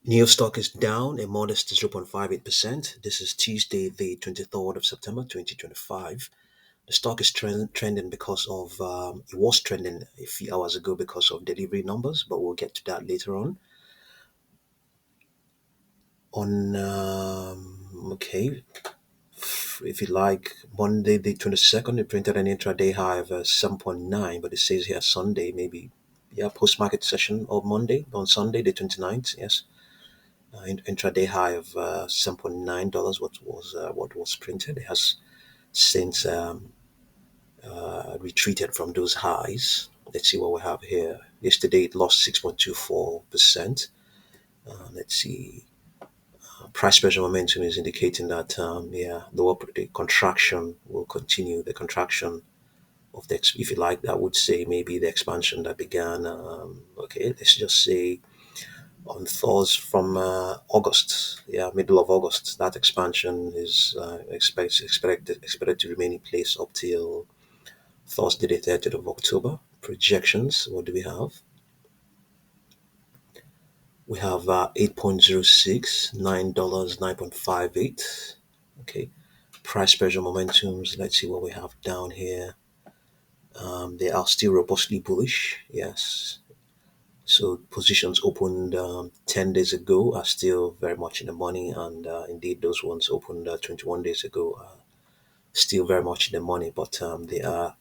NIO stock is down a modest 0.58%. This is Tuesday, the 23rd of September 2025. The stock is trending because of, it was trending a few hours ago because of delivery numbers, but we'll get to that later on. Okay, if you like, Monday, the 22nd, it printed an intraday high of 7.9, but it says here Sunday, maybe, yeah, post market session of Monday, on Sunday, the 29th, yes. Intraday high of $7.9. What was printed. It has since retreated from those highs. Let's see what we have here. Yesterday it lost 6.24%. Let's see. Price pressure momentum is indicating that the contraction will continue. The contraction of the, if you like, I would say maybe the expansion that began. Okay, let's just say on Thursday from August, yeah, middle of August. That expansion is expected to remain in place up till Thursday, the 30th of October. Projections. What do we have? We have $8.06, $9, 9.58. Okay. Price pressure momentums. Let's see what we have down here. They are still robustly bullish. Yes. So positions opened 10 days ago are still very much in the money, and indeed those ones opened 21 days ago are still very much in the money. But they are,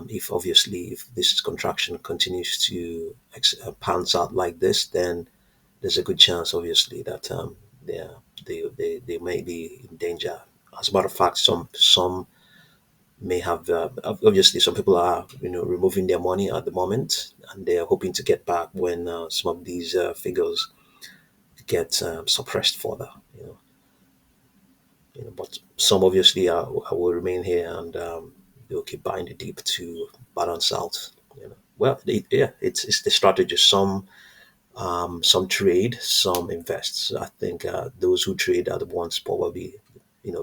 if obviously if this contraction continues to pounce out like this, then there's a good chance, obviously, that they may be in danger. As a matter of fact, some may have obviously some people are removing their money at the moment, and they are hoping to get back when some of these figures get suppressed further. But some obviously will remain here, and they'll keep buying the dip to balance out. Well, yeah, it's the strategy. Some trade, some invest. So I think those who trade are the ones probably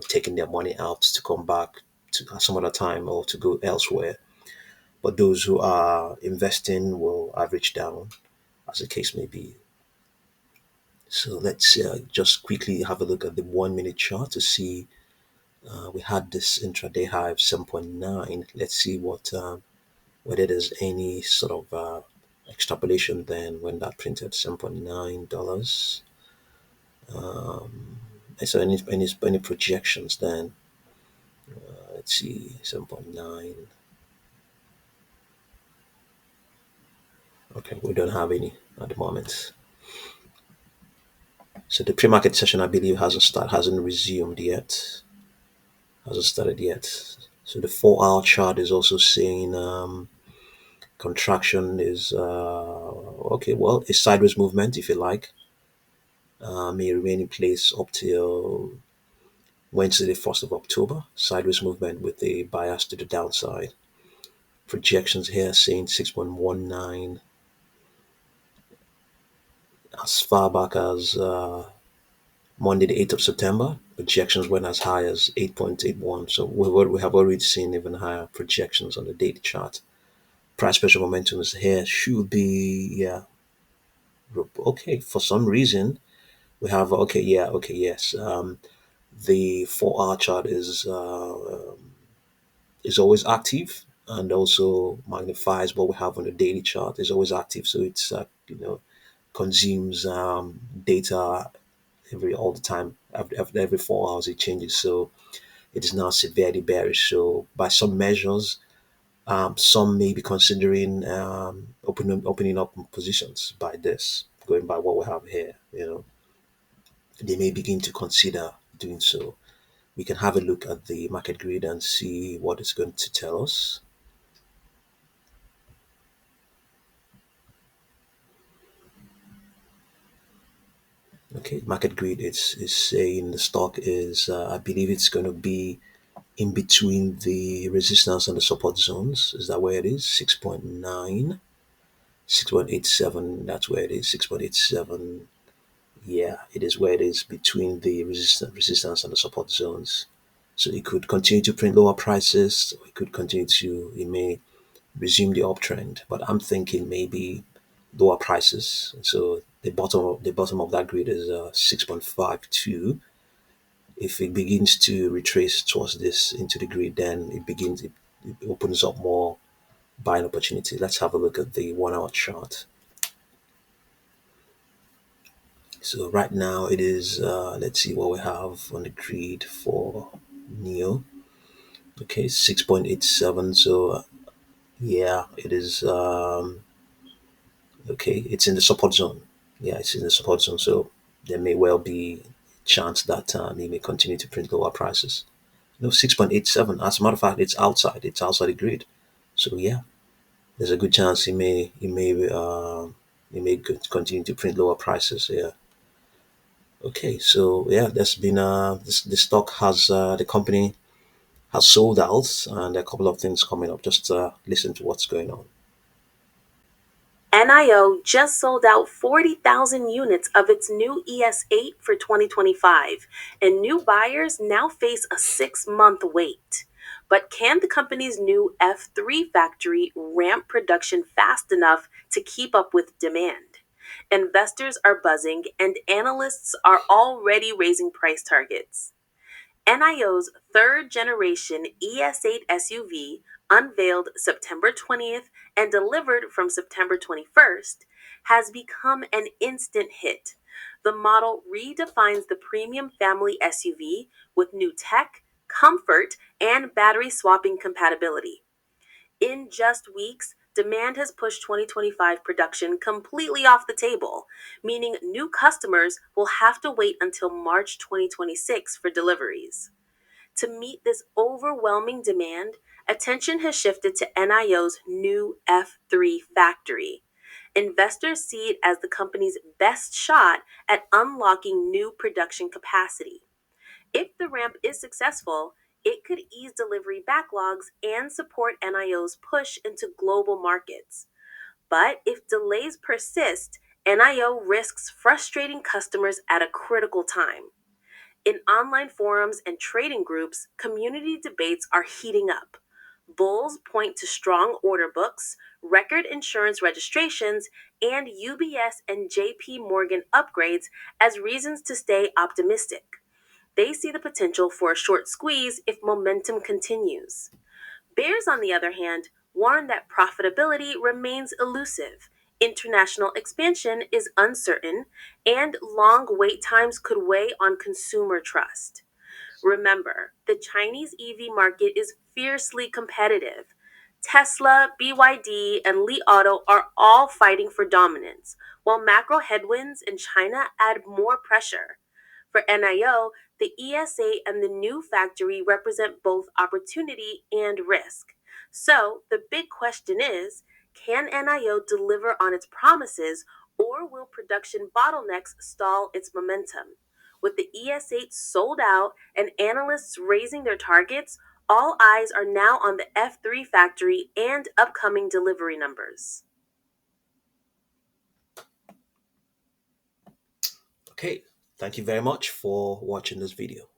taking their money out to come back to some other time or to go elsewhere. But those who are investing will average down, as the case may be. So let's just quickly have a look at the 1 minute chart to see. We had this intraday high of 7.9. Let's see whether there's any sort of extrapolation then when that printed $7.9. So any projections then? Let's see, 7.9. Okay, we don't have any at the moment. So the pre-market session, I believe, hasn't resumed yet. Hasn't started yet. So the 4 hour chart is also saying contraction is okay. Well, a sideways movement, if you like, may remain in place up till Wednesday, the 1st of October. Sideways movement with a bias to the downside. Projections here saying 6.19 as far back as Monday, the 8th of September. Projections went as high as 8.81. So we have already seen even higher projections on the daily chart. Price pressure momentum is here. Should be, yeah, okay. For some reason, we have, okay, yeah, okay, yes. The 4 hour chart is always active and also magnifies what we have on the daily chart. Is always active, so it's consumes data every all the time. After every 4 hours, it changes. So it is now severely bearish. So by some measures, some may be considering opening up positions by this, going by what we have here. They may begin to consider doing so. We can have a look at the market grid and see what it's going to tell us. Okay, market grid is saying the stock is, I believe it's going to be in between the resistance and the support zones. Is that where it is? 6.9, 6.87. That's where it is. 6.87. Yeah, it is where it is between the resistance and the support zones. So it could continue to print lower prices, or it may resume the uptrend. But I'm thinking maybe lower prices. So The bottom of that grid is 6.52. If it begins to retrace towards this into the grid, then it opens up more buying opportunity. Let's have a look at the 1 hour chart. So right now it is, let's see what we have on the grid for NIO. Okay, 6.87. So yeah, it is, okay, it's in the support zone. Yeah, it's in the support zone. So there may well be chance that it may continue to print lower prices. No, 6.87. As a matter of fact, it's outside the grid. So yeah, there's a good chance continue to print lower prices. Yeah. Okay, so yeah, there's been the stock has the company has sold out, and a couple of things coming up. Just listen to what's going on. NIO just sold out 40,000 units of its new ES8 for 2025, and new buyers now face a 6-month wait. But can the company's new F3 factory ramp production fast enough to keep up with demand? Investors are buzzing, and analysts are already raising price targets. NIO's third generation ES8 SUV, unveiled September 20th and delivered from September 21st, has become an instant hit. The model redefines the premium family SUV with new tech, comfort, and battery swapping compatibility. In just weeks, demand has pushed 2025 production completely off the table, meaning new customers will have to wait until March 2026 for deliveries. To meet this overwhelming demand, attention has shifted to NIO's new F3 factory. Investors see it as the company's best shot at unlocking new production capacity. If the ramp is successful, it could ease delivery backlogs and support NIO's push into global markets. But if delays persist, NIO risks frustrating customers at a critical time. In online forums and trading groups, community debates are heating up. Bulls point to strong order books, record insurance registrations, and UBS and JP Morgan upgrades as reasons to stay optimistic. They see the potential for a short squeeze if momentum continues. Bears, on the other hand, warn that profitability remains elusive, international expansion is uncertain, and long wait times could weigh on consumer trust. Remember, the Chinese EV market is fiercely competitive. Tesla, BYD, and Li Auto are all fighting for dominance, while macro headwinds in China add more pressure. For NIO, the ES8 and the new factory represent both opportunity and risk. So, the big question is, can NIO deliver on its promises, or will production bottlenecks stall its momentum? With the ES8 sold out and analysts raising their targets, all eyes are now on the F3 factory and upcoming delivery numbers. Okay, thank you very much for watching this video.